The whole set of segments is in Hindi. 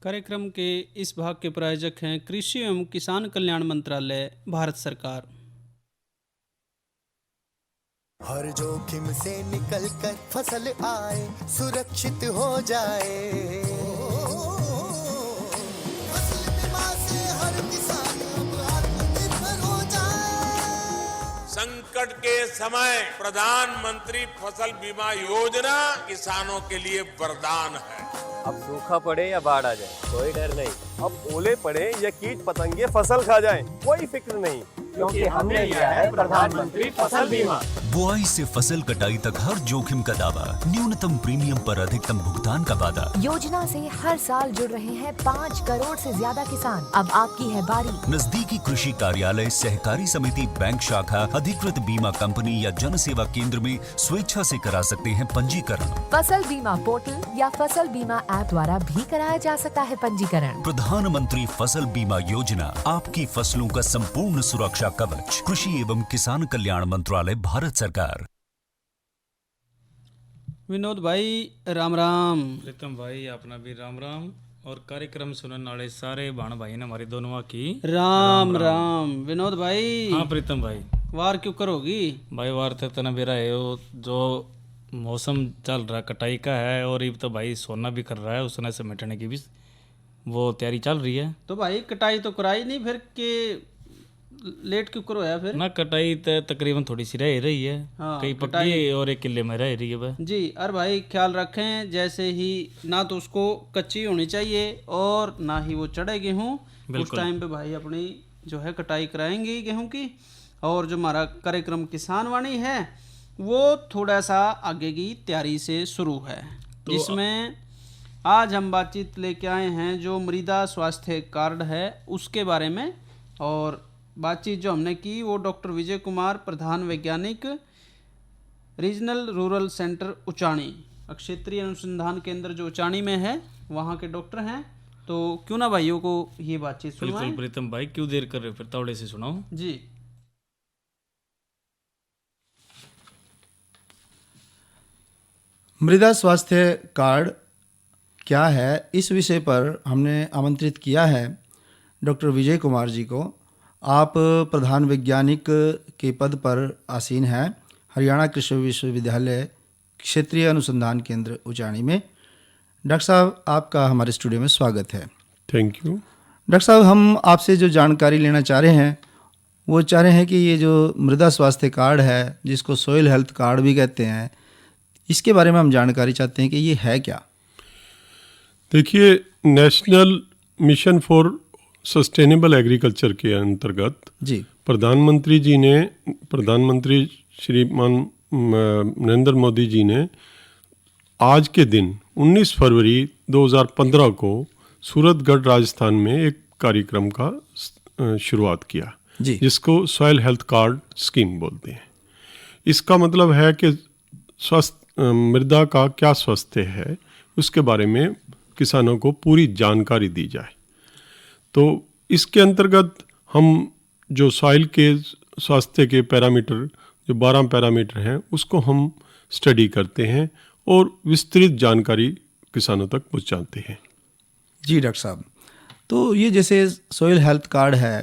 कार्यक्रम के इस भाग के प्रायोजक हैं कृषि एवं किसान कल्याण मंत्रालय, भारत सरकार। हर जोखिम से निकल कर फसल आए, सुरक्षित हो जाए। फसल बीमा से हर किसान अब आत्मनिर्भर हो जाए। संकट के समय प्रधानमंत्री फसल बीमा योजना किसानों के लिए वरदान है। अब सूखा पड़े या बाढ़ आ जाए, कोई डर नहीं। अब ओले पड़े या कीट पतंगे फसल खा जाएं, कोई फिक्र नहीं, क्योंकि हमने लिया है प्रधानमंत्री फसल बीमा। बुआई से फसल कटाई तक हर जोखिम का दावा, न्यूनतम प्रीमियम पर अधिकतम भुगतान का वादा। योजना से हर साल जुड़ रहे हैं 5 करोड़ से ज्यादा किसान। अब आपकी है बारी। नजदीकी कृषि कार्यालय, सहकारी समिति, बैंक शाखा, अधिकृत बीमा कंपनी या जन सेवा केंद्र में स्वेच्छा से करा सकते हैं पंजीकरण। फसल बीमा पोर्टल या फसल बीमा ऐप द्वारा भी कराया जा सकता है पंजीकरण। प्रधानमंत्री फसल बीमा योजना, आपकी फसलों का संपूर्ण सुरक्षा कवच। कृषि एवं किसान कल्याण मंत्रालय, भारत सरकार। विनोद भाई राम राम। प्रीतम भाई अपना भी राम राम। और कार्यक्रम सुनने वाले सारे भाण भाई ने हमारी दोनों की राम राम। विनोद भाई, हाँ प्रीतम भाई, वार क्यों करोगी भाई वार तो तना बेरा है वो जो मौसम चल रहा कटाई का है, और ये तो भाई सोना भी कर रहा है, उसने समेटने की भी वो तैयारी चल रही है। तो भाई कटाई तो कराई नहीं, फिर के लेट क्यों करो है फिर? ना कटाई तो तकरीबन थोड़ी सी रह रही है, हाँ, कई पक्की है और एक किले में रह रही है भाई जी। अरे भाई ख्याल रखें, जैसे ही ना तो उसको कच्ची होनी चाहिए और ना ही वो चढ़े गेहूँ। उस टाइम पे भाई अपनी जो है कटाई कराएंगे गेहूँ की। और जो हमारा कार्यक्रम किसान वाणी है वो थोड़ा सा आगे की तैयारी से शुरू है, जिसमें आज हम बातचीत लेके आए हैं जो मृदा स्वास्थ्य कार्ड है उसके बारे में। और बातचीत जो हमने की वो डॉक्टर विजय कुमार, प्रधान वैज्ञानिक, रीजनल रूरल सेंटर उचाणी, क्षेत्रीय अनुसंधान केंद्र जो उचाणी में है, वहाँ के डॉक्टर हैं। तो क्यों ना भाइयों को ये बातचीत सुनवाएं। बिल्कुल प्रीतम भाई, क्यों देर कर रहे हो, फिर तौड़े से सुनाओ जी। मृदा स्वास्थ्य कार्ड क्या है, इस विषय पर हमने आमंत्रित किया है डॉक्टर विजय कुमार जी को। आप प्रधान वैज्ञानिक के पद पर आसीन हैं हरियाणा कृषि विश्वविद्यालय क्षेत्रीय अनुसंधान केंद्र उचाणी में। डॉक्टर साहब, आपका हमारे स्टूडियो में स्वागत है। Thank you. डॉक्टर साहब, हम आपसे जो जानकारी लेना चाह रहे हैं वो चाह रहे हैं कि ये जो मृदा स्वास्थ्य कार्ड है, जिसको सॉइल हेल्थ कार्ड भी कहते हैं, इसके बारे में हम जानकारी चाहते हैं कि ये है क्या। देखिए, national mission for sustainable agriculture के अंतर्गत जी प्रधानमंत्री श्रीमान नरेंद्र मोदी जी ने आज के दिन 19 फरवरी 2015 को सूरतगढ़ राजस्थान में एक कार्यक्रम का शुरुआत किया जी, जिसको सॉइल हेल्थ कार्ड स्कीम बोलते हैं। इसका मतलब है कि मृदा का क्या स्वास्थ्य है उसके बारे में किसानों को पूरी जानकारी दी जाए। तो इसके अंतर्गत हम जो सॉइल के स्वास्थ्य के पैरामीटर, जो 12 पैरामीटर हैं, उसको हम स्टडी करते हैं और विस्तृत जानकारी किसानों तक पहुंचाते हैं। जी डॉक्टर साहब, तो ये जैसे सॉइल हेल्थ कार्ड है,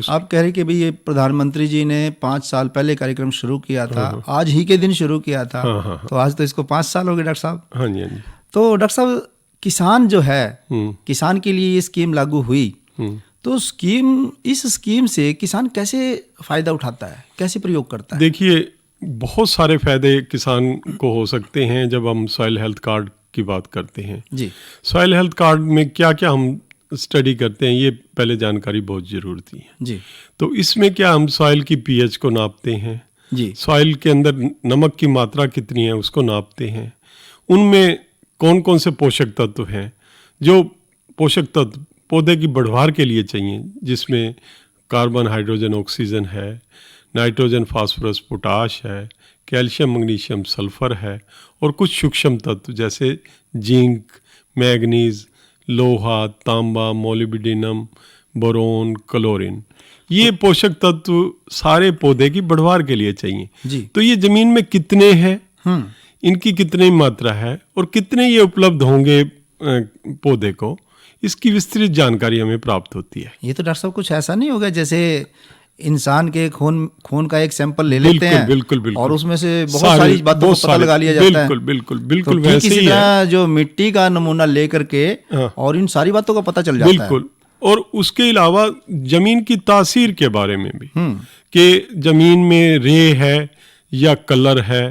आप कह रहे कि भाई ये प्रधानमंत्री जी ने 5 साल पहले कार्यक्रम शुरू किया था, आज ही के दिन शुरू किया था। तो आज तो इसको 5 साल हो गए डॉक्टर साहब। हाँ जी, हाँ जी। तो डॉक्टर साहब, किसान जो है, किसान के लिए ये स्कीम लागू हुई, तो इस स्कीम से किसान कैसे फायदा उठाता है, कैसे प्रयोग करता है? देखिए, बहुत सारे फायदे किसान को हो सकते हैं जब हम सॉइल हेल्थ कार्ड की बात करते हैं जी। सॉइल हेल्थ कार्ड में क्या क्या हम स्टडी करते हैं, ये पहले जानकारी बहुत ज़रूरत है जी। तो इसमें क्या, हम सॉइल की पीएच को नापते हैं जी, सॉइल के अंदर नमक की मात्रा कितनी है उसको नापते हैं, उनमें कौन कौन से पोषक तत्व हैं, जो पोषक तत्व पौधे की बढ़वार के लिए चाहिए, जिसमें कार्बन, हाइड्रोजन, ऑक्सीजन है, नाइट्रोजन, फास्फोरस, पोटाश है, कैल्शियम, मैग्नीशियम, सल्फर है, और कुछ सूक्ष्म तत्व जैसे जिंक, मैग्नीज, लोहा, तांबा, मोलिब्डेनम, बोरोन, क्लोरीन। ये पोषक तत्व सारे पौधे की बढ़वार के लिए चाहिए जी। तो ये जमीन में कितने हैं, इनकी कितनी मात्रा है और कितने ये उपलब्ध होंगे पौधे को, इसकी विस्तृत जानकारी हमें प्राप्त होती है। ये तो डॉक्टर साहब कुछ ऐसा नहीं होगा जैसे इंसान के खून का एक सैंपल ले लेते हैं बिल्कुल और उसमें से बहुत सारी बातों को पता लगा लिया जाता है। बिल्कुल तो वैसे ही है। जो मिट्टी का नमूना लेकर के और इन सारी बातों का पता चल जाता है। बिल्कुल। और उसके अलावा जमीन की तासीर के बारे में भी, कि जमीन में रे है या कलर है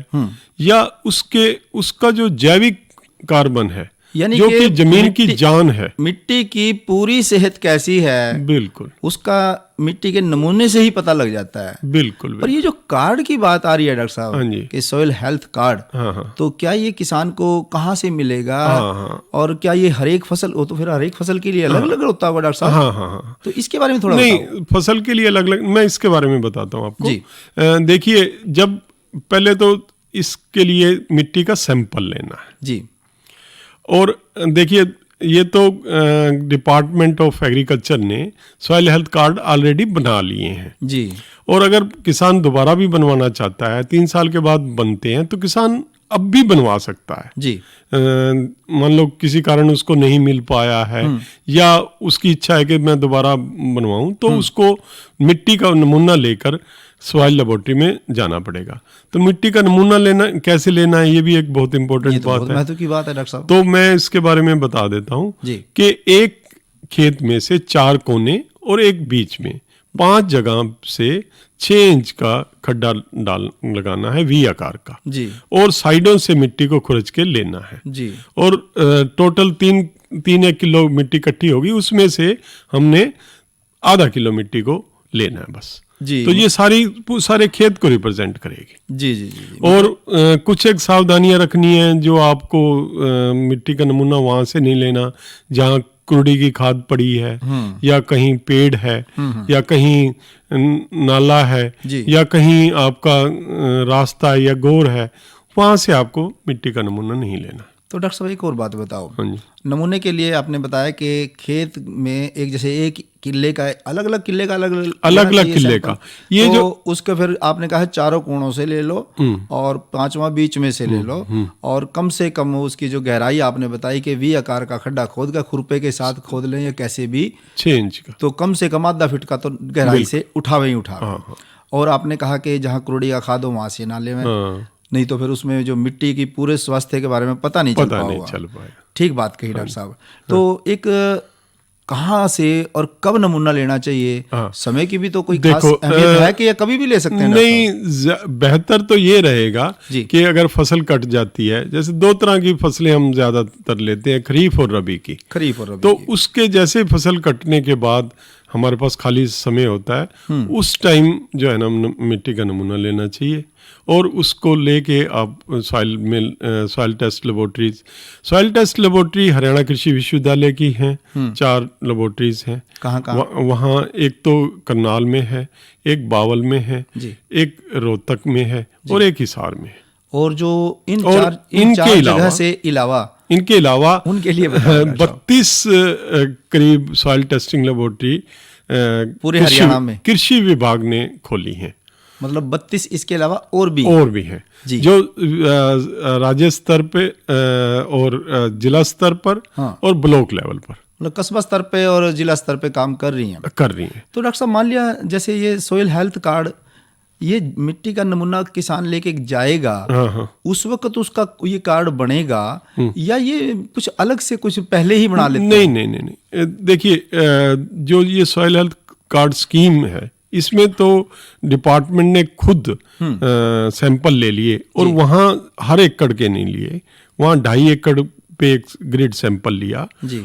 या उसका जो जैविक कार्बन है, यानी जो कि जमीन की जान है, मिट्टी की पूरी सेहत कैसी है, बिल्कुल उसका मिट्टी के नमूने से ही पता लग जाता है। बिल्कुल। पर ये जो कार्ड की बात आ रही है डॉक्टर हाँ जी। साहब कि सॉइल हेल्थ कार्ड, तो क्या ये किसान को कहाँ से मिलेगा? और क्या ये हर एक फसल, वो तो फिर हर एक फसल के लिए अलग अलग होता होगा डॉक्टर साहब? हाँ। तो इसके बारे में थोड़ा नहीं, फसल के लिए अलग अलग, मैं इसके बारे में बताता हूँ आपको जी। देखिए, जब पहले तो इसके लिए मिट्टी का सैंपल लेना है जी। और देखिए, ये तो डिपार्टमेंट ऑफ एग्रीकल्चर ने सॉइल हेल्थ कार्ड ऑलरेडी बना लिए हैं जी। और अगर किसान दोबारा भी बनवाना चाहता है, 3 साल के बाद बनते हैं, तो किसान अब भी बनवा सकता है जी। मान लो किसी कारण उसको नहीं मिल पाया है या उसकी इच्छा है कि मैं दोबारा बनवाऊं, तो उसको मिट्टी का नमूना लेकर सॉइल लेबोरेटरी में जाना पड़ेगा। तो मिट्टी का नमूना लेना, कैसे लेना है, ये भी एक बहुत इंपॉर्टेंट बात है, महत्व की बात है डॉक्टर साहब। तो मैं इसके बारे में बता देता हूँ कि एक खेत में से 4 कोने और एक बीच में 5 जगह से 6 इंच का खड्डा लगाना है वी आकार का जी। और साइडों से मिट्टी को खुरच के लेना है जी। और टोटल 3 किलो मिट्टी इकट्ठी होगी, उसमें से हमने आधा किलो मिट्टी को लेना है बस जी। तो ये सारे खेत को रिप्रेजेंट करेगी। जी जी जी। और कुछ एक सावधानियां रखनी है, जो आपको मिट्टी का नमूना वहां से नहीं लेना जहाँ कुर्डी की खाद पड़ी है या कहीं पेड़ है या कहीं नाला है या कहीं आपका रास्ता या गोर है, वहां से आपको मिट्टी का नमूना नहीं लेना। तो डॉक्टर साहब एक और बात बताओ, हाँ जी। नमूने के लिए आपने बताया कि खेत में एक किले का अलग अलग किले का ये तो जो उसका फिर आपने कहा 4 कोणों से ले लो और 5वां बीच में से ले लो और कम से कम उसकी जो गहराई आपने बताई कि वी आकार का खड्डा खोद का खुरपे के साथ खोद लें या कैसे भी 6 इंच का, तो कम से कम आधा फीट का तो गहराई से उठावे। और आपने कहा कि जहाँ क्रोडी का खाद हो वहां से नाले में, नहीं तो फिर उसमें जो मिट्टी की पूरे स्वास्थ्य के बारे में पता नहीं चल पाएगा। ठीक बात कही डॉक्टर साहब। तो एक कहाँ से और कब नमूना लेना चाहिए, समय की भी तो कोई खास अहमियत है कि या कभी भी ले सकते हैं? नहीं, बेहतर तो ये रहेगा कि अगर फसल कट जाती है, जैसे 2 तरह की फसलें हम ज्यादातर लेते हैं, खरीफ और रबी की। तो उसके जैसे फसल कटने के बाद हमारे पास खाली समय होता है, उस टाइम जो है ना मिट्टी का नमूना लेना चाहिए और उसको लेके आप सॉइल टेस्ट लेबोरेटरी हरियाणा कृषि विश्वविद्यालय की हैं, 4 लेबोरेटरीज हैं। कहाँ? वहाँ एक तो करनाल में है, एक बावल में है, एक रोहतक में है और एक हिसार में है। और जो इन चार जगह से इनके अलावा उनके लिए 32 करीब सॉइल टेस्टिंग लेबोरेटरी पूरे हरियाणा में कृषि विभाग ने खोली हैं। मतलब 32 इसके अलावा और भी हैं जो राज्य स्तर पे और जिला स्तर पर और ब्लॉक लेवल पर, मतलब कस्बा स्तर पे और जिला स्तर पे काम कर रही हैं। तो डॉक्टर साहब मान लिया जैसे ये सॉइल हेल्थ कार्ड, ये मिट्टी का नमूना किसान लेके जाएगा, उस वक्त उसका ये कार्ड बनेगा या ये कुछ अलग से कुछ पहले ही बना लेते हैं? नहीं। देखिए, जो ये सॉइल हेल्थ कार्ड स्कीम है, इसमें तो डिपार्टमेंट ने खुद सैंपल ले लिए और वहाँ हर एकड़ के नहीं लिए, वहाँ 2.5 एकड़ पे एक ग्रिड सैंपल लिया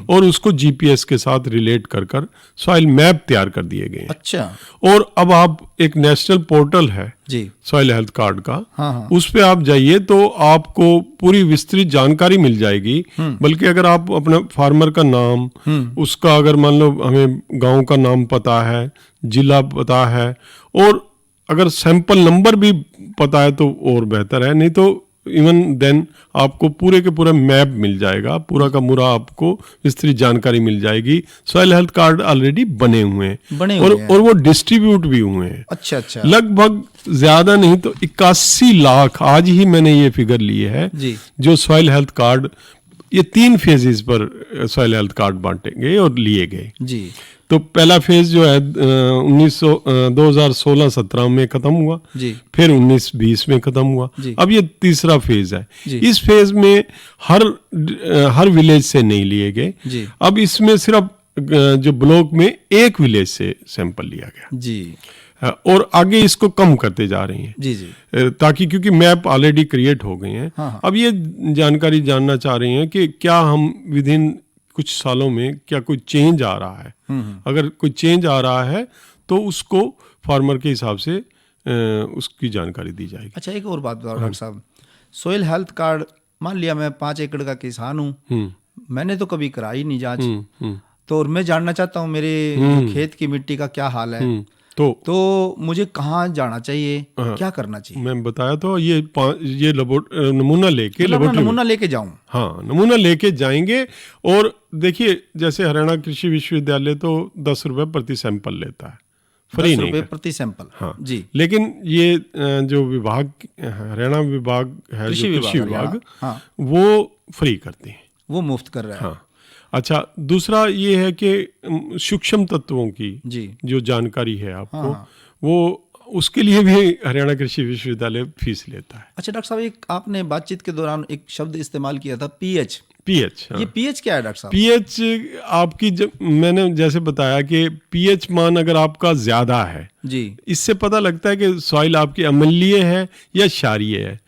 और उसको जीपीएस के साथ रिलेट कर सॉइल मैप तैयार कर दिए गए। अच्छा। और अब आप एक नेशनल पोर्टल है सॉइल हेल्थ कार्ड का, उस पे आप जाइए तो आपको पूरी विस्तृत जानकारी मिल जाएगी। बल्कि अगर आप अपना फार्मर का नाम, उसका अगर मान लो हमें गांव का नाम पता है, जिला पता है और अगर सैंपल नंबर भी पता है तो और बेहतर है, नहीं तो इवन देन आपको पूरे के पूरा मैप मिल जाएगा, पूरा का पूरा आपको विस्तृत जानकारी मिल जाएगी। सॉइल हेल्थ कार्ड ऑलरेडी बने हुए हैं और वो डिस्ट्रीब्यूट भी हुए हैं। अच्छा। लगभग ज्यादा नहीं तो 81 लाख आज ही मैंने ये फिगर लिए है जो सॉइल हेल्थ कार्ड ये 3 फेजेस पर सॉइल हेल्थ कार्ड बांटे गए और लिए गए। जी। तो पहला फेज जो है 2016-17 में खत्म हुआ, जी। फिर 19-20 में खत्म हुआ, जी। अब ये तीसरा फेज है। जी। इस फेज में हर विलेज से नहीं लिए गए, जी। अब इसमें सिर्फ जो ब्लॉक में एक विलेज से सैंपल लिया गया जी। और आगे इसको कम करते जा रहे हैं। जी। जी। ताकि क्योंकि मैप ऑलरेडी क्रिएट हो गए हैं, हाँ। अब ये जानकारी जानना चाह रहे हैं कि क्या हम विद इन कुछ सालों में क्या कोई चेंज आ रहा है। अगर कोई चेंज आ रहा है तो उसको फार्मर के हिसाब से उसकी जानकारी दी जाएगी। अच्छा, एक और बात बताओ डॉक्टर साहब, सॉइल हेल्थ कार्ड, मान लिया मैं 5 एकड़ का किसान हूँ, मैंने तो कभी कराई नहीं जांच, तो और मैं जानना चाहता हूँ मेरे खेत की मिट्टी का क्या हाल है, तो मुझे कहाँ जाना चाहिए, क्या करना चाहिए? मैं बताया तो ये नमूना लेके नमूना लेके जाऊं? हाँ, नमूना लेके जाएंगे। और देखिए, जैसे हरियाणा कृषि विश्वविद्यालय तो 10 रुपए प्रति सैंपल लेता है, फ्री 10 नहीं रुपए प्रति सैंपल। हाँ जी। लेकिन ये जो विभाग, हरियाणा विभाग है, कृषि विभाग, हाँ, वो फ्री करते हैं, वो मुफ्त कर रहा है। हाँ। अच्छा, दूसरा ये है कि सूक्ष्म तत्वों की जी जो जानकारी है आपको, हाँ। वो उसके लिए भी हरियाणा कृषि विश्वविद्यालय फीस लेता है। अच्छा डॉक्टर साहब, एक आपने बातचीत के दौरान एक शब्द इस्तेमाल किया था, पीएच। हाँ। ये पीएच क्या है डॉक्टर साहब? पीएच आपकी, मैंने जैसे बताया कि पीएच मान अगर आपका ज्यादा है जी, इससे पता लगता है कि सॉइल आपकी अम्लीय है या क्षारीय है,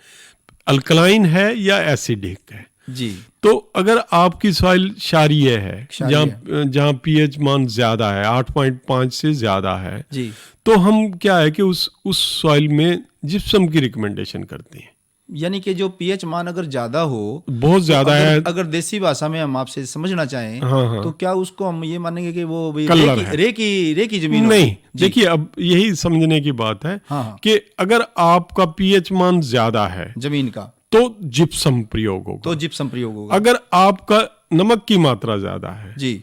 अल्कलाइन है या एसिडिक है जी। तो अगर आपकी सॉइल क्षारीय है, जहाँ पीएच मान ज्यादा है, 8.5 से ज्यादा है जी, तो हम क्या है कि उस सॉइल में जिप्सम की रिकमेंडेशन करते हैं। यानी कि जो पीएच मान अगर ज्यादा हो, बहुत ज्यादा है, अगर देसी भाषा में हम आपसे समझना चाहें, हाँ। तो क्या उसको हम ये मानेंगे कि वो रेकी जमीन नहीं? देखिए, अब यही समझने की बात है कि अगर आपका पीएच मान ज्यादा है जमीन का, तो जिप्सम प्रयोग होगा। अगर आपका नमक की मात्रा ज्यादा है जी,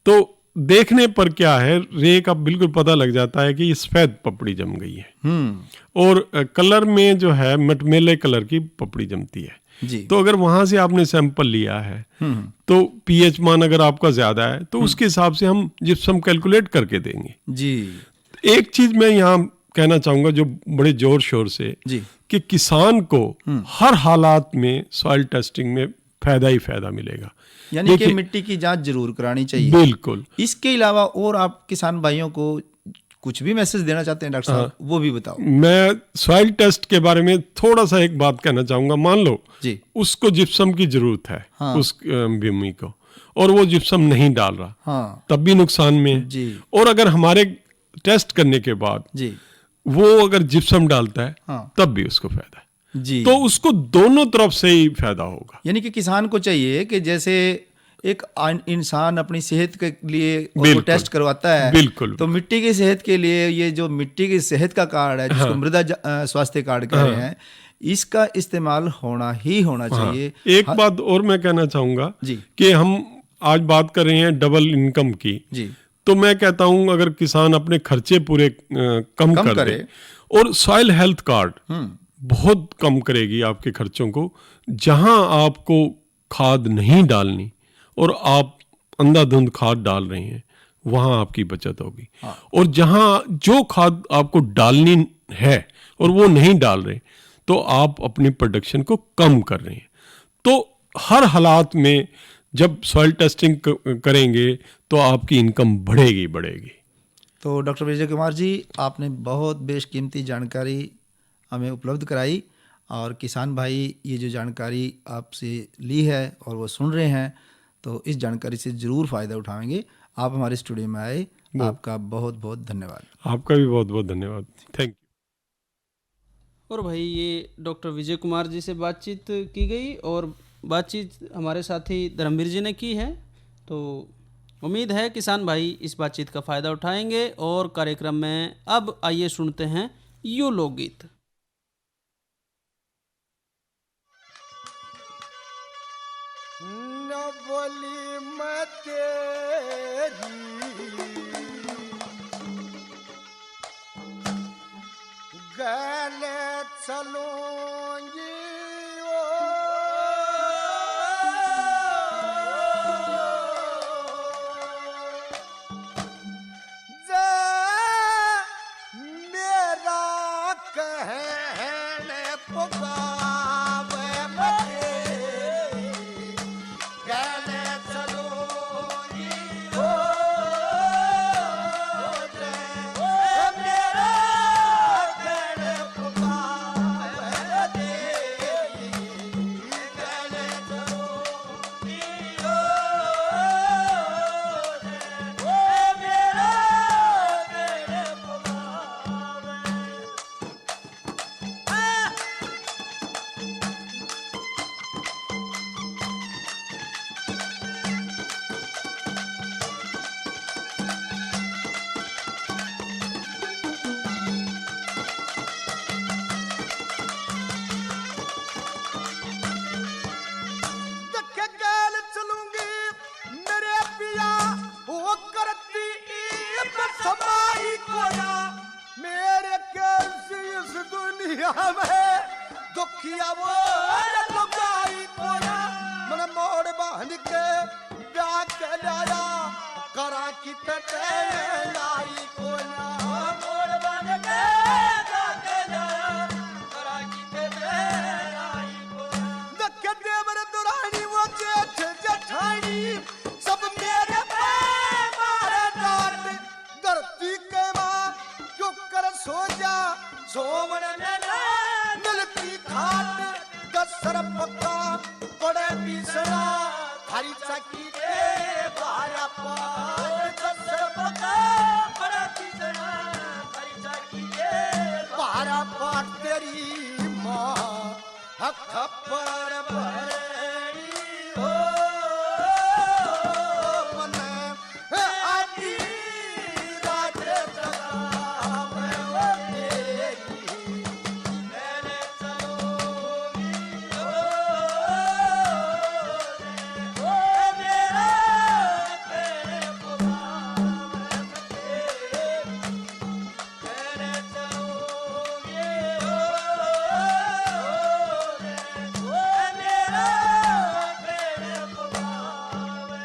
तो देखने पर क्या है, रेक अब बिल्कुल पता लग जाता है कि ये सफेद पपड़ी जम गई है, और कलर में जो है मटमेले कलर की पपड़ी जमती है जी। तो अगर वहां से आपने सैंपल लिया है तो पीएच मान अगर आपका ज्यादा है तो उसके हिसाब से हम जिप्सम कैलकुलेट करके देंगे जी। एक चीज मैं यहाँ कहना चाहूंगा जो बड़े जोर शोर से जी, कि किसान को हर हालात में सॉइल टेस्टिंग में फायदा ही फायदा मिलेगा, यानी कि मिट्टी की जांच जरूर करानी चाहिए। बिल्कुल। इसके अलावा और आप किसान भाइयों को कुछ भी मैसेज देना चाहते हैं डॉक्टर साहब, वो भी बताओ। मैं सॉइल टेस्ट के बारे में थोड़ा सा एक बात कहना चाहूंगा। मान लो जी, उसको जिप्सम की जरूरत है, हाँ। उस भूमि को, और वो जिप्सम नहीं डाल रहा, हाँ, तब भी नुकसान में है जी। और अगर हमारे टेस्ट करने के बाद जी, वो अगर जिप्सम डालता है, हाँ, तब भी उसको फायदा है जी। तो उसको दोनों तरफ से ही फायदा होगा। यानी कि किसान को चाहिए कि जैसे एक इंसान अपनी सेहत के लिए वो टेस्ट करवाता है, बिल्कुल, तो मिट्टी की सेहत के लिए ये जो मिट्टी की सेहत का कार्ड है, जिसको मृदा स्वास्थ्य कार्ड कह रहे हैं, इसका इस्तेमाल होना चाहिए। एक बात और मैं कहना चाहूंगा जी, कि हम आज बात कर रहे हैं डबल इनकम की जी, तो मैं कहता हूं अगर किसान अपने खर्चे पूरे कम कर दे, और सॉइल हेल्थ कार्ड बहुत कम करेगी आपके खर्चों को। जहां आपको खाद नहीं डालनी और आप अंधाधुंध खाद डाल रहे हैं, वहां आपकी बचत होगी। और जहां जो खाद आपको डालनी है और वो नहीं डाल रहे, तो आप अपनी प्रोडक्शन को कम कर रहे हैं। तो हर हालात में जब सॉइल टेस्टिंग करेंगे तो आपकी इनकम बढ़ेगी। तो डॉक्टर विजय कुमार जी, आपने बहुत बेशकीमती जानकारी हमें उपलब्ध कराई, और किसान भाई ये जो जानकारी आपसे ली है और वो सुन रहे हैं, तो इस जानकारी से ज़रूर फ़ायदा उठाएंगे। आप हमारे स्टूडियो में आए, आपका बहुत बहुत धन्यवाद। आपका भी बहुत बहुत धन्यवाद, थैंक यू। और भाई, ये डॉक्टर विजय कुमार जी से बातचीत की गई और बातचीत हमारे साथी धर्मवीर जी ने की है। तो उम्मीद है किसान भाई इस बातचीत का फ़ायदा उठाएंगे। और कार्यक्रम में अब आइए सुनते हैं यो लोकगीत। न बोली मैं तेरी गले चलूंगी, ओ पुकावे मते कहने चलो जी हो मेरा कहने पुकावे मते कहने चलो जी हो मेरा कहने पुकावे देखे गैल चलूंगी मेरे पिया वो करती समाई कोया मेरे कैसी इस दुनिया में दुखिया वो लुगाई कोया मन मोड़ बांध के ब्याह के लाया करा की तटे लाई कोया मोड़ बांध के ब्याह के लाया करा की तटे लाई कोया देखे देवर दुरानी वो जेठ जेठानी सब मेरे पे मारे डांट धरती के माँ क्यों कर सो जा सोवन ने मिलती खाट दसर पक्का पड़े पीसना हरी चकी के बारा पार दसर पक्का पड़े पीसना हरी चकी के बारा पार तेरी माँ हक पर भरेड़ी हो मन आदि रात जगावे वो तेरी मैंने चलोगी हो मेरा तेरे पुकावे मैंने चलोगी हो मेरा तेरे पुकावे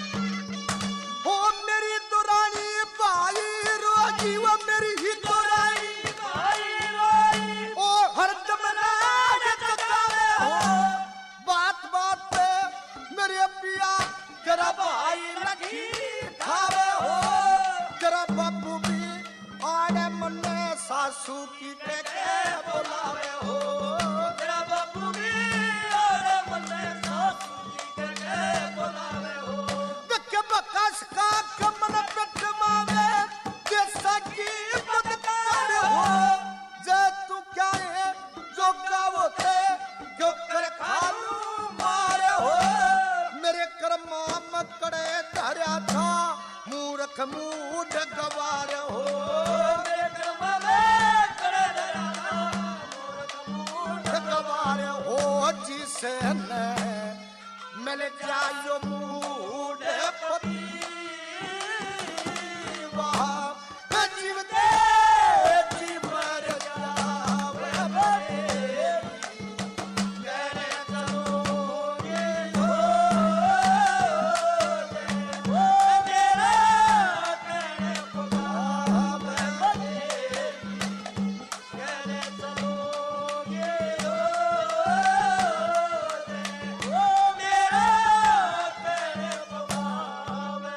ओ मेरी दुरानी भाई रोजी वो मेरी ही दुरानी भाई रोई ओ हरदम राज तकावे हो बात बात पे मेरे पिया तेरा भाई लगी खावे हो तेरा बापू भी आड़े मन्ने सासू की टेके बुलावे हो तेरा बापू भी आड़े मन्ने सासू की टेके बुलावे हो देखे बकस का कमन पेट मावे जैसा की बदकार हो जे तू क्या है जो गावोते जो कर खालू मारे हो मेरे कर्मा मकड़े धरा था मूर्ख मूड गवार हो मेरे कर्मा में कड़े धरा था मूर्ख मूड गवार हो जिसे न मिल जायो मूड पति वहाँ जीव दे जी मर जावे बड़े कहने चलोगे हो मेरा कहने पुकावे बड़े कहने चलोगे हो मेरा कहने पुकावे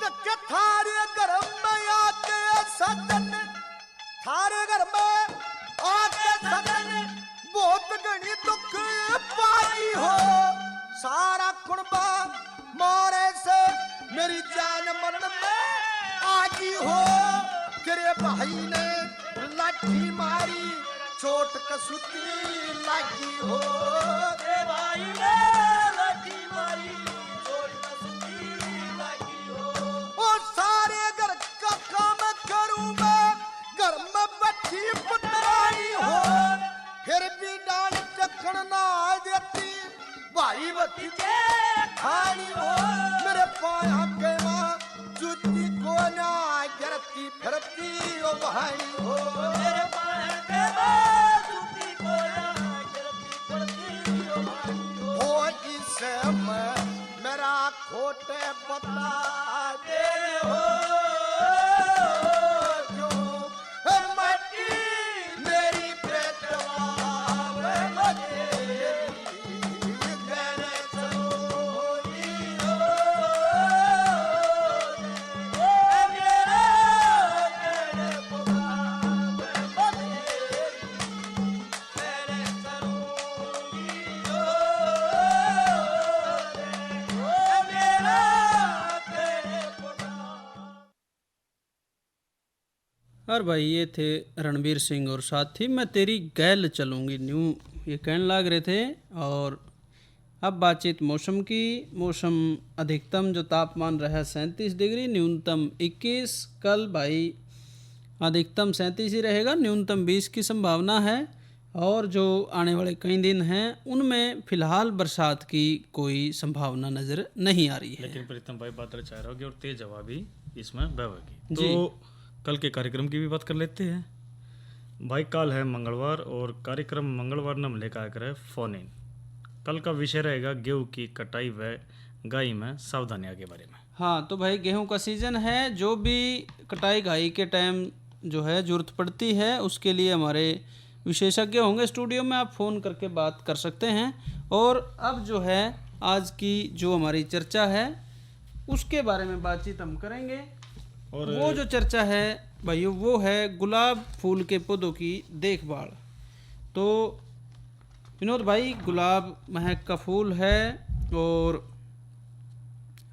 देखे थारे घर में आके सजन थारे घर में आके सजन बहुत घनी दुख पाई हो सारा कुर्बा मारे से मेरी जान मन में आगी हो तेरे भाई ने लाठी मारी चोट कसूती लगी हो तेरे भाई ने लाठी मारी चोट कसूती लगी पीछे खानी हो मेरे पाया के माँ जूती को ना गिरती फिरती ओ बहानी हो मेरे पाया के माँ जूती को ना गिरती फिरती ओ बहानी हो इसे मेरा खोटे बता दे हो क्यों मट्टी मेरी पेटवा में मचेरी कहने चलोगी हो मेरा कहने पुकार में मचेरी कहने चलोगी हो मेरा कहने पुकार। और भाई ये थे रणबीर सिंह और साथी मैं तेरी गैल चलूँगी न्यू ये कहने लग रहे थे। और अब बातचीत मौसम की। मौसम अधिकतम जो तापमान रहा 37 डिग्री, न्यूनतम 21। कल भाई अधिकतम 37 ही रहेगा, न्यूनतम 20 की संभावना है। और जो आने वाले कई दिन हैं उनमें फिलहाल बरसात की कोई संभावना नज़र नहीं आ रही है। लेकिन प्रीतम भाई बादल छाए रहोगे और तेज हवा भी इसमें बहेगी। जी। तो कल के कार्यक्रम की भी बात कर लेते हैं भाई। कल है मंगलवार और कार्यक्रम मंगलवार ने हम लेकर आकर है फोन इन। कल का विषय रहेगा गेहूं की कटाई व गाई में सावधानियां के बारे में। हाँ तो भाई गेहूं का सीज़न है, जो भी कटाई घाई के टाइम जो है ज़रूरत पड़ती है उसके लिए हमारे विशेषज्ञ होंगे स्टूडियो में, आप फ़ोन करके बात कर सकते हैं। और अब जो है आज की जो हमारी चर्चा है उसके बारे में बातचीत हम करेंगे। और वो जो चर्चा है भाइयों वो है गुलाब फूल के पौधों की देखभाल। तो विनोद भाई, गुलाब महक का फूल है और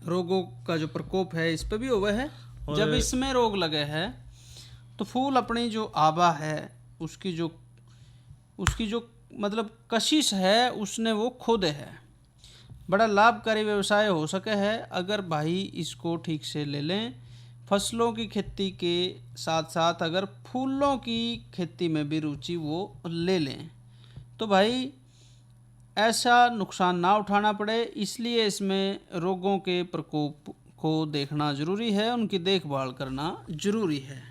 रोगों का जो प्रकोप है इस पे भी हुआ है। जब इसमें रोग लगे हैं तो फूल अपनी जो आभा है उसकी जो मतलब कशिश है उसने वो खो दे है। बड़ा लाभकारी व्यवसाय हो सके है अगर भाई इसको ठीक से ले लें। फसलों की खेती के साथ साथ अगर फूलों की खेती में भी रुचि वो ले लें तो भाई ऐसा नुकसान ना उठाना पड़े, इसलिए इसमें रोगों के प्रकोप को देखना ज़रूरी है, उनकी देखभाल करना ज़रूरी है।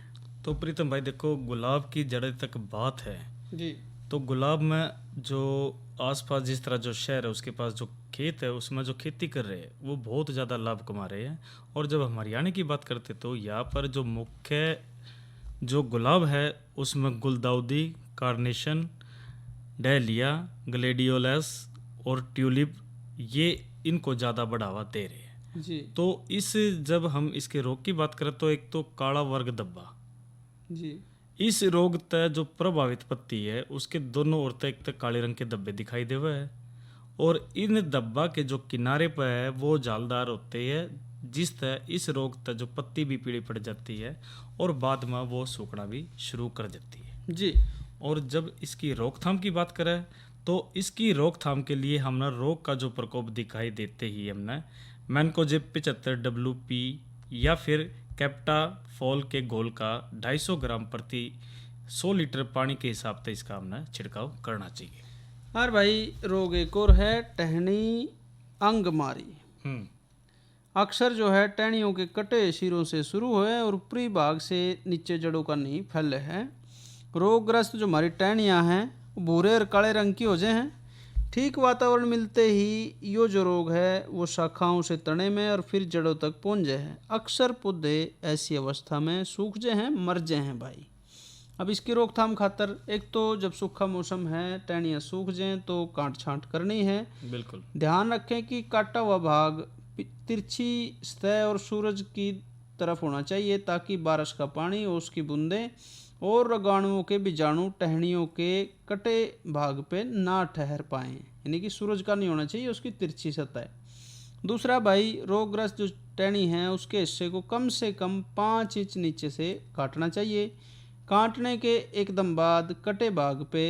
तो प्रीतम भाई देखो, गुलाब की जड़ तक बात है जी। तो गुलाब में जो आसपास जिस तरह जो शहर है उसके पास जो खेत है उसमें जो खेती कर रहे हैं वो बहुत ज़्यादा लाभ कमा रहे हैं। और जब हम हरियाणा की बात करते तो यहाँ पर जो मुख्य जो गुलाब है उसमें गुलदाउदी, कार्नेशन, डहलिया, ग्लेडियोलस और ट्यूलिप, ये इनको ज़्यादा बढ़ावा दे रहे हैं जी। तो इस जब हम इसके रोग की बात करें तो एक तो काला वर्ग धब्बा जी। इस रोग तय जो प्रभावित पत्ती है उसके दोनों ओर तक एक तक काले रंग के धब्बे दिखाई देवे है और इन धब्बा के जो किनारे पर है वो जालदार होते हैं, जिस तरह इस रोग तक जो पत्ती भी पीली पड़ जाती है और बाद में वो सूखना भी शुरू कर देती है जी। और जब इसकी रोकथाम की बात करें तो इसकी रोकथाम के लिए हमने रोग का जो प्रकोप दिखाई देते ही हमने मैनकोजेब 75 WP या फिर कैप्टा फॉल के घोल का 250 ग्राम प्रति 100 लीटर पानी के हिसाब से इसका हमने छिड़काव करना चाहिए। और भाई रोग एक और है टहनी अंगमारी। अक्सर जो है टहनियों के कटे सिरों से शुरू हुए और ऊपरी भाग से नीचे जड़ों का नहीं फैले हैं। रोगग्रस्त जो हमारी टहनियाँ हैं वो भूरे और काले रंग की हो जाए हैं। ठीक वातावरण मिलते ही ये जो रोग है वो शाखाओं से तने में और फिर जड़ों तक पहुँच जाए हैं। अक्सर पौधे ऐसी अवस्था में सूख जाए हैं, मर जाए हैं भाई। अब इसकी रोकथाम खातर एक तो जब सूखा मौसम है टहनियाँ सूख जाएं तो काट छांट करनी है। बिल्कुल ध्यान रखें कि काटा हुआ भाग तिरछी सतह और सूरज की तरफ होना चाहिए ताकि बारिश का पानी और उसकी बूंदें और रोगाणुओं के बीजाणु टहनियों के कटे भाग पे ना ठहर पाएँ, यानी कि सूरज का नहीं होना चाहिए, उसकी तिरछी सतह। दूसरा भाई रोगग्रस्त जो टहनी है उसके हिस्से को कम से कम 5 इंच नीचे से काटना चाहिए। काटने के एकदम बाद कटे भाग पे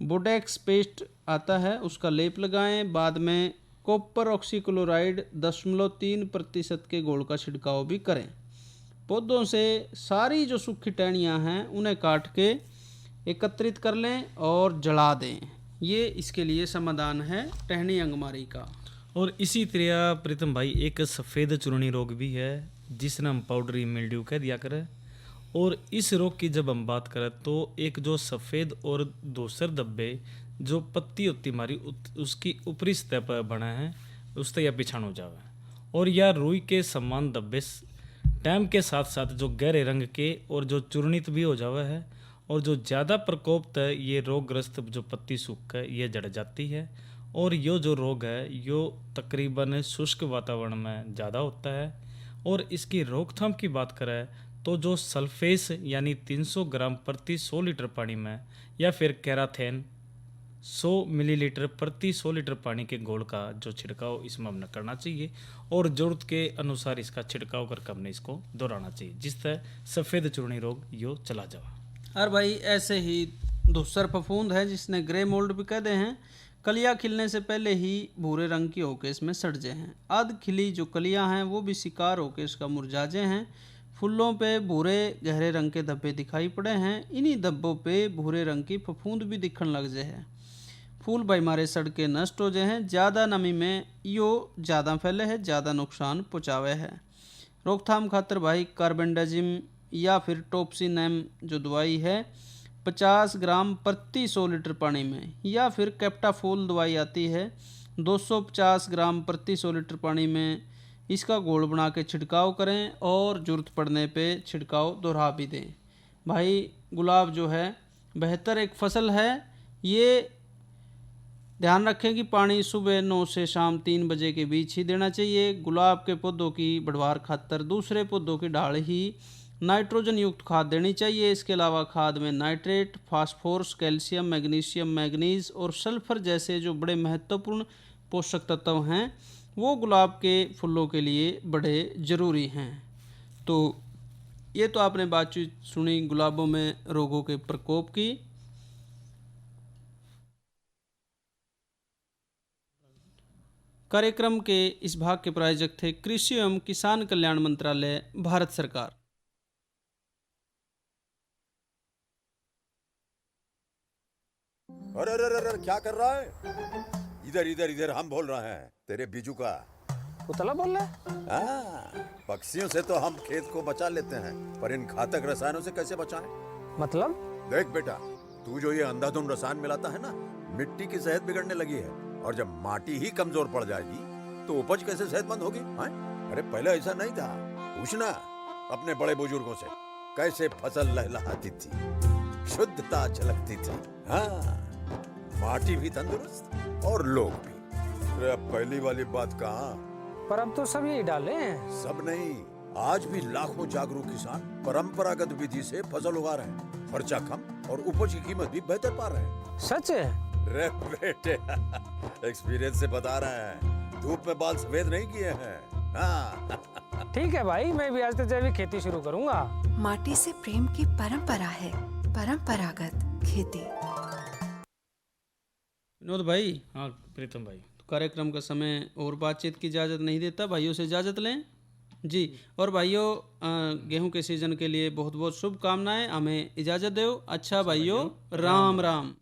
बोडेक्स पेस्ट आता है उसका लेप लगाएं। बाद में कॉपर ऑक्सीक्लोराइड 0.3% के घोल का छिड़काव भी करें। पौधों से सारी जो सूखी टहनियाँ हैं उन्हें काट के एकत्रित कर लें और जला दें। ये इसके लिए समाधान है टहनी अंगमारी का। और इसी तरह प्रीतम भाई एक सफ़ेद चूर्णी रोग भी है जिसने हम पाउडरी मिल्ड्यू कह दिया करे। और इस रोग की जब हम बात करें तो एक जो सफ़ेद और दूसर धब्बे जो पत्ती होती हमारी उसकी ऊपरी सतह पर बना है उस या पिछाड़ हो जावे और या रुई के समान धब्बे टाइम के साथ साथ जो गहरे रंग के और जो चूर्णित भी हो जावे है और जो ज़्यादा प्रकोप तक ये रोगग्रस्त जो पत्ती सूख कर ये जड़ जाती है। और ये जो रोग है यो तकरीबन शुष्क वातावरण में ज़्यादा होता है। और इसकी रोकथाम की बात करें तो जो सल्फेस यानी 300 ग्राम प्रति 100 लीटर पानी में या फिर कैराथेन 100 मिलीलीटर प्रति 100 लीटर पानी के घोल का जो छिड़काव इसमें हमने करना चाहिए और ज़रूरत के अनुसार इसका छिड़काव करके हमने इसको दोहराना चाहिए जिससे सफ़ेद चूर्णी रोग यो चला जाए। और भाई ऐसे ही धूसर फफूंद है जिसने ग्रे मोल्ड भी कहते हैं, कलियाँ खिलने से पहले ही भूरे रंग की होके इसमें सड़जे हैं। आध खिली जो कलियाँ हैं वो भी शिकार होके इसका मुरझाजे हैं। फूलों पे भूरे गहरे रंग के धब्बे दिखाई पड़े हैं। इन्हीं धब्बों पे भूरे रंग की फफूंद भी दिखने लग जाए हैं। फूल भाई मारे सड़ के नष्ट हो जाए हैं। ज़्यादा नमी में यो ज़्यादा फैले है, ज़्यादा नुकसान पहुँचावे है। रोकथाम खातर भाई कार्बेंडाजिम या फिर टॉप्सिनेम जो दवाई है 50 ग्राम प्रति 100 लीटर पानी में या फिर कैप्टाफोल दवाई आती है 250 ग्राम प्रति 100 लीटर पानी में इसका घोल बना के छिड़काव करें और ज़रूरत पड़ने पे छिड़काव दोहरा भी दें। भाई गुलाब जो है बेहतर एक फसल है। ये ध्यान रखें कि पानी सुबह 9 से शाम 3 बजे के बीच ही देना चाहिए। गुलाब के पौधों की बढ़वार खातर दूसरे पौधों की ढाल ही नाइट्रोजन युक्त खाद देनी चाहिए। इसके अलावा खाद में nitrate, phosphorus, calcium, magnesium, manganese और सल्फर जैसे जो बड़े महत्वपूर्ण पोषक तत्व हैं वो गुलाब के फूलों के लिए बड़े ज़रूरी हैं। तो ये तो आपने बातचीत सुनी गुलाबों में रोगों के प्रकोप की। कार्यक्रम के इस भाग के प्रायोजक थे कृषि एवं किसान कल्याण मंत्रालय, भारत सरकार। अरे अरे अरे अरे, क्या कर रहा है? इधर इधर इधर, हम बोल रहे हैं तेरे बीजू का। पुतला बोल रहा है? हाँ, पक्षियों से तो हम खेत को बचा लेते हैं पर इन घातक रसायनों से कैसे बचाएं? मतलब? देख बेटा, तू जो ये अंधाधुंध रसायन मिलाता है ना, मिट्टी की सेहत बिगड़ने लगी है और जब माटी ही कमजोर पड़ जाएगी तो उपज कैसे सेहतमंद होगी? हाँ? अरे पहले ऐसा नहीं था, पूछना अपने बड़े बुजुर्गों से कैसे फसल लहलहाती थी, शुद्धता झलकती थी। हाँ, माटी भी तंदुरुस्त और लोग भी। अरे अब पहली वाली बात कहाँ? पर अब तो सब यही डाले हैं। सब नहीं, आज भी लाखों जागरूक किसान परंपरागत विधि से फसल उगा रहे हैं। खर्चा कम और उपज की कीमत भी बेहतर पा रहे हैं। सच है? रे बेटे, एक्सपीरियंस से बता रहे हैं, धूप में बाल सफेद नहीं किए हैं। हाँ। ठीक है भाई, मैं भी आज से जैविक खेती शुरू करूंगा। माटी से प्रेम की परंपरा है, परंपरागत खेती। विनोद भाई। हाँ प्रीतम भाई। तो कार्यक्रम का समय और बातचीत की इजाज़त नहीं देता, भाइयों से इजाज़त लें जी। और भाइयों गेहूं के सीजन के लिए बहुत बहुत शुभकामनाएं। हमें इजाज़त दो। अच्छा भाइयों, राम राम।